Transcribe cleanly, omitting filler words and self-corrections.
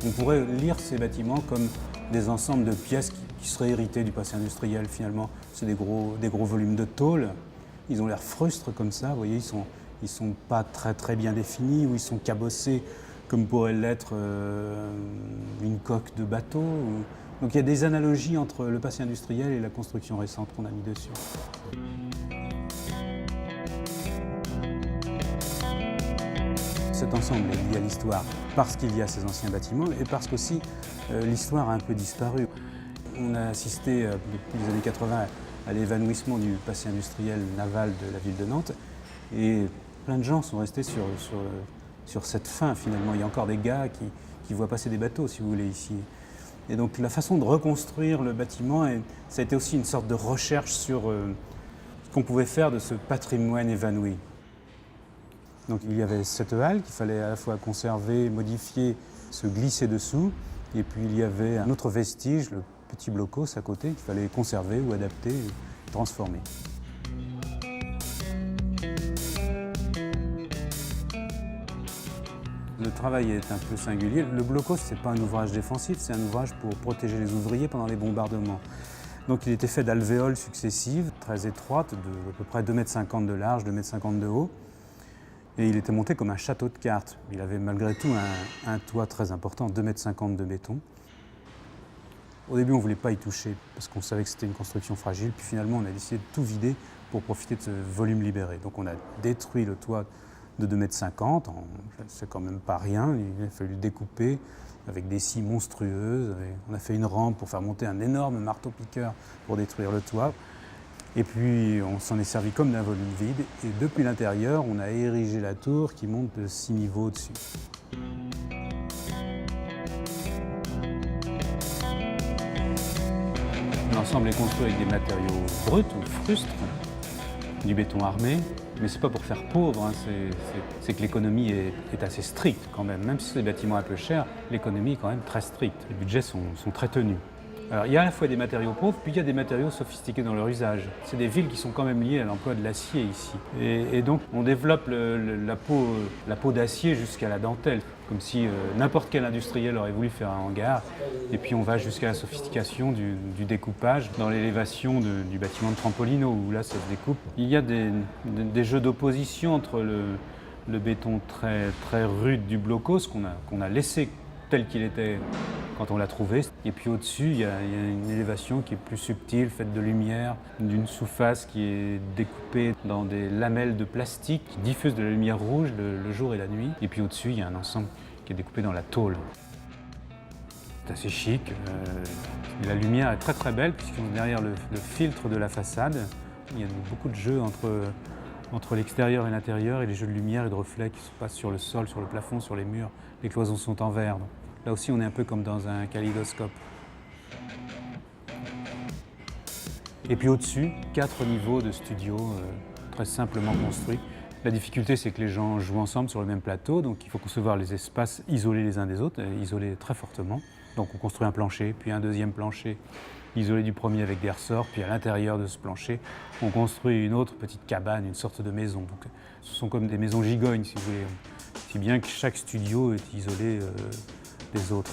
On pourrait lire ces bâtiments comme des ensembles de pièces qui seraient héritées du passé industriel finalement. C'est des gros volumes de tôle. Ils ont l'air frustres comme ça, vous voyez, ils sont pas très bien définis, ou ils sont cabossés comme pourrait l'être une coque de bateau. Donc il y a des analogies entre le passé industriel et la construction récente qu'on a mis dessus. Cet ensemble est lié à l'histoire parce qu'il y a ces anciens bâtiments et parce qu'aussi l'histoire a un peu disparu. On a assisté depuis les années 80 à l'évanouissement du passé industriel naval de la ville de Nantes et plein de gens sont restés sur cette fin finalement. Il y a encore des gars qui voient passer des bateaux, si vous voulez, ici. Et donc la façon de reconstruire le bâtiment, ça a été aussi une sorte de recherche sur ce qu'on pouvait faire de ce patrimoine évanoui. Donc il y avait cette halle qu'il fallait à la fois conserver, modifier, se glisser dessous. Et puis il y avait un autre vestige, le petit blocos à côté, qu'il fallait conserver ou adapter, transformer. Le travail est un peu singulier. Le blocos, ce n'est pas un ouvrage défensif, c'est un ouvrage pour protéger les ouvriers pendant les bombardements. Donc il était fait d'alvéoles successives, très étroites, de à peu près 2,50 m de large, 2,50 m de haut. Et il était monté comme un château de cartes. Il avait malgré tout un toit très important, 2,50 m de béton. Au début, on ne voulait pas y toucher parce qu'on savait que c'était une construction fragile. Puis finalement, on a décidé de tout vider pour profiter de ce volume libéré. Donc on a détruit le toit de 2,50 m. C'est quand même pas rien. Il a fallu le découper avec des scies monstrueuses. On a fait une rampe pour faire monter un énorme marteau-piqueur pour détruire le toit. Et puis on s'en est servi comme d'un volume vide. Et depuis l'intérieur, on a érigé la tour qui monte de 6 niveaux au-dessus. L'ensemble est construit avec des matériaux bruts ou frustres, du béton armé. Mais ce n'est pas pour faire pauvre, hein. C'est que l'économie est assez stricte quand même. Même si c'est des bâtiments un peu chers, l'économie est quand même très stricte. Les budgets sont très tenus. Alors, il y a à la fois des matériaux pauvres, puis il y a des matériaux sophistiqués dans leur usage. C'est des villes qui sont quand même liées à l'emploi de l'acier ici. Et donc on développe la peau d'acier jusqu'à la dentelle, comme si n'importe quel industriel aurait voulu faire un hangar. Et puis on va jusqu'à la sophistication du découpage dans l'élévation du bâtiment de Trampolino, où là ça se découpe. Il y a des jeux d'opposition entre le béton très rude du blocos qu'on a laissé tel qu'il était quand on l'a trouvé. Et puis au-dessus, il y a une élévation qui est plus subtile, faite de lumière, d'une sous-face qui est découpée dans des lamelles de plastique qui diffusent de la lumière rouge le jour et la nuit. Et puis au-dessus, il y a un ensemble qui est découpé dans la tôle. C'est assez chic. La lumière est très belle, puisque derrière le filtre de la façade, il y a beaucoup de jeux entre l'extérieur et l'intérieur, et les jeux de lumière et de reflets qui se passent sur le sol, sur le plafond, sur les murs. Les cloisons sont en verre. Là aussi, on est un peu comme dans un kaléidoscope. Et puis au-dessus, 4 niveaux de studio très simplement construits. La difficulté, c'est que les gens jouent ensemble sur le même plateau, donc il faut concevoir les espaces isolés les uns des autres, isolés très fortement. Donc on construit un plancher, puis un deuxième plancher isolé du premier avec des ressorts, puis à l'intérieur de ce plancher, on construit une autre petite cabane, une sorte de maison. Donc, ce sont comme des maisons gigognes, si vous voulez, si bien que chaque studio est isolé des autres.